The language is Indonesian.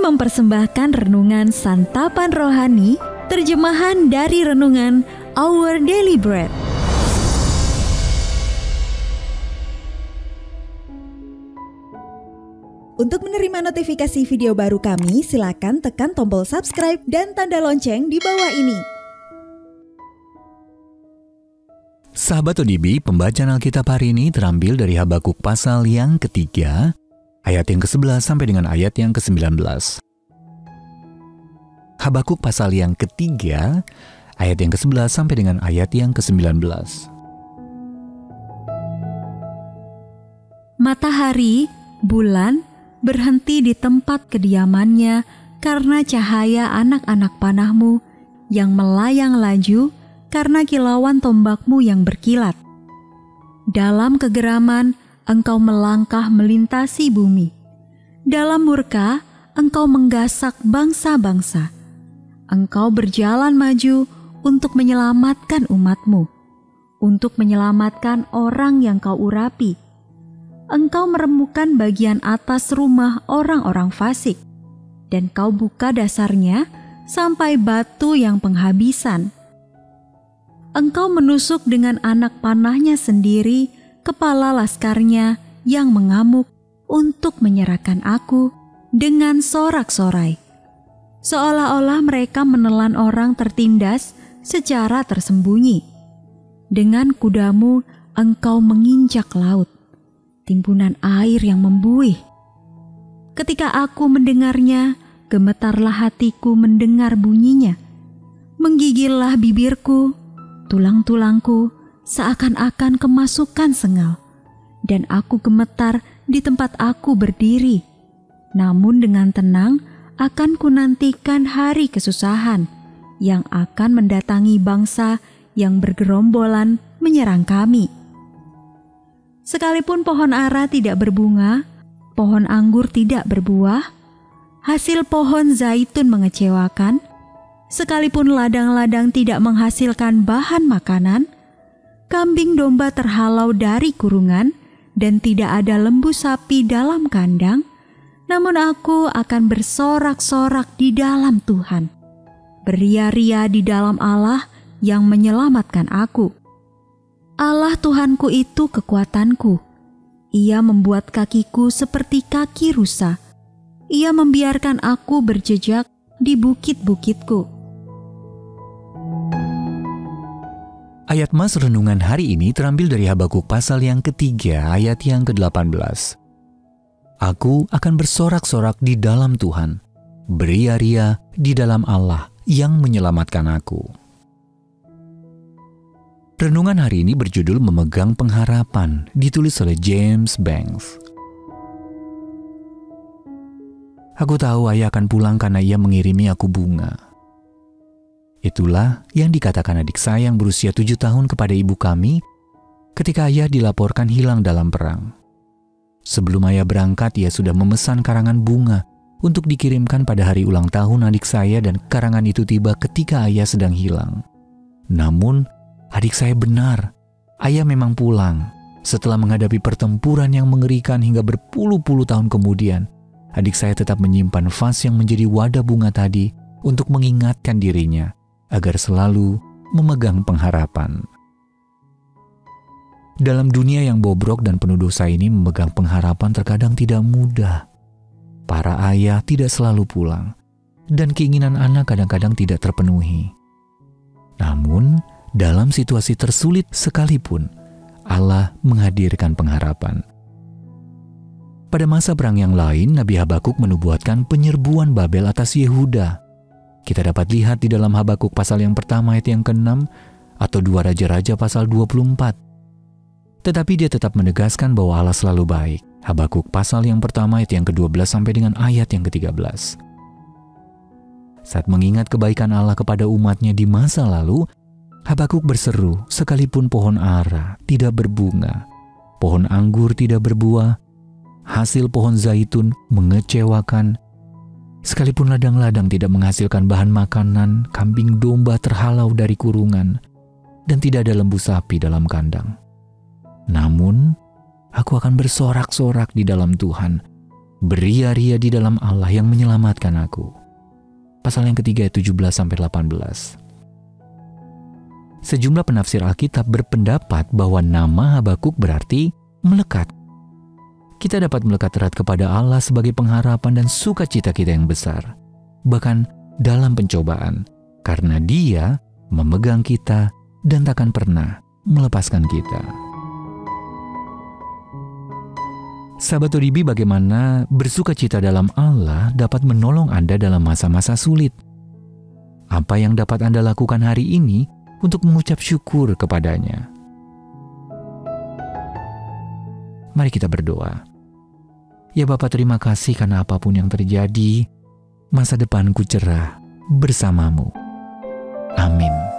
Kami mempersembahkan renungan santapan rohani, terjemahan dari renungan Our Daily Bread. Untuk menerima notifikasi video baru kami, silakan tekan tombol subscribe dan tanda lonceng di bawah ini. Sahabat ODB, pembacaan Alkitab hari ini terambil dari Habakuk pasal yang ketiga, ayat yang ke-11 sampai dengan ayat yang ke-19. Habakuk pasal yang ketiga, ayat yang ke-11 sampai dengan ayat yang ke-19. Matahari, bulan, berhenti di tempat kediamannya karena cahaya anak-anak panahmu yang melayang laju karena kilauan tombakmu yang berkilat. Dalam kegeraman, engkau melangkah melintasi bumi. Dalam murka, engkau menggasak bangsa-bangsa. Engkau berjalan maju untuk menyelamatkan umatmu, untuk menyelamatkan orang yang kau urapi. Engkau meremukkan bagian atas rumah orang-orang fasik, dan kau buka dasarnya sampai batu yang penghabisan. Engkau menusuk dengan anak panahnya sendiri kepala laskarnya yang mengamuk untuk menyerahkan aku dengan sorak-sorai. Seolah-olah mereka menelan orang tertindas secara tersembunyi. Dengan kudamu engkau menginjak laut, timbunan air yang membuih. Ketika aku mendengarnya, gemetarlah hatiku mendengar bunyinya. Menggigillah bibirku, tulang-tulangku seakan-akan kemasukan sengal, dan aku gemetar di tempat aku berdiri. Namun dengan tenang akan kunantikan hari kesusahan yang akan mendatangi bangsa yang bergerombolan menyerang kami. Sekalipun pohon ara tidak berbunga, pohon anggur tidak berbuah, hasil pohon zaitun mengecewakan, sekalipun ladang-ladang tidak menghasilkan bahan makanan, kambing domba terhalau dari kurungan, dan tidak ada lembu sapi dalam kandang, namun aku akan bersorak-sorak di dalam Tuhan, beria-ria di dalam Allah yang menyelamatkan aku. Allah Tuhanku itu kekuatanku. Ia membuat kakiku seperti kaki rusa. Ia membiarkan aku berjejak di bukit-bukitku. Ayat mas renungan hari ini terambil dari Habakuk pasal yang ketiga, ayat yang ke-18. Aku akan bersorak-sorak di dalam Tuhan, beria-ria di dalam Allah yang menyelamatkan aku. Renungan hari ini berjudul Memegang Pengharapan, ditulis oleh James Banks. Aku tahu ayah akan pulang karena ia mengirimi aku bunga. Itulah yang dikatakan adik saya yang berusia 7 tahun kepada ibu kami ketika ayah dilaporkan hilang dalam perang. Sebelum ayah berangkat, ia sudah memesan karangan bunga untuk dikirimkan pada hari ulang tahun adik saya, dan karangan itu tiba ketika ayah sedang hilang. Namun, adik saya benar, ayah memang pulang. Setelah menghadapi pertempuran yang mengerikan hingga berpuluh-puluh tahun kemudian, adik saya tetap menyimpan vas yang menjadi wadah bunga tadi untuk mengingatkan dirinya agar selalu memegang pengharapan. Dalam dunia yang bobrok dan penuh dosa ini, memegang pengharapan terkadang tidak mudah. Para ayah tidak selalu pulang, dan keinginan anak kadang-kadang tidak terpenuhi. Namun, dalam situasi tersulit sekalipun, Allah menghadirkan pengharapan. Pada masa perang yang lain, Nabi Habakuk menubuatkan penyerbuan Babel atas Yehuda. Kita dapat lihat di dalam Habakuk pasal yang pertama ayat yang ke-6 atau 2 Raja-Raja pasal 24. Tetapi dia tetap menegaskan bahwa Allah selalu baik. Habakuk pasal yang pertama ayat yang ke-12 sampai dengan ayat yang ke-13. Saat mengingat kebaikan Allah kepada umatnya di masa lalu, Habakuk berseru, sekalipun pohon ara tidak berbunga, pohon anggur tidak berbuah, hasil pohon zaitun mengecewakan, sekalipun ladang-ladang tidak menghasilkan bahan makanan, kambing domba terhalau dari kurungan, dan tidak ada lembu sapi dalam kandang. Namun, aku akan bersorak-sorak di dalam Tuhan, Beria-ria di dalam Allah yang menyelamatkan aku. Pasal yang ketiga ayat 17-18. Sejumlah penafsir Alkitab berpendapat bahwa nama Habakuk berarti melekat. Kita dapat melekat erat kepada Allah sebagai pengharapan dan sukacita kita yang besar, bahkan dalam pencobaan, karena Dia memegang kita dan takkan pernah melepaskan kita. Sahabat ODB, bagaimana bersukacita dalam Allah dapat menolong Anda dalam masa-masa sulit? Apa yang dapat Anda lakukan hari ini untuk mengucap syukur kepadanya? Mari kita berdoa. Ya Bapa, terima kasih karena apapun yang terjadi, masa depanku cerah bersamamu. Amin.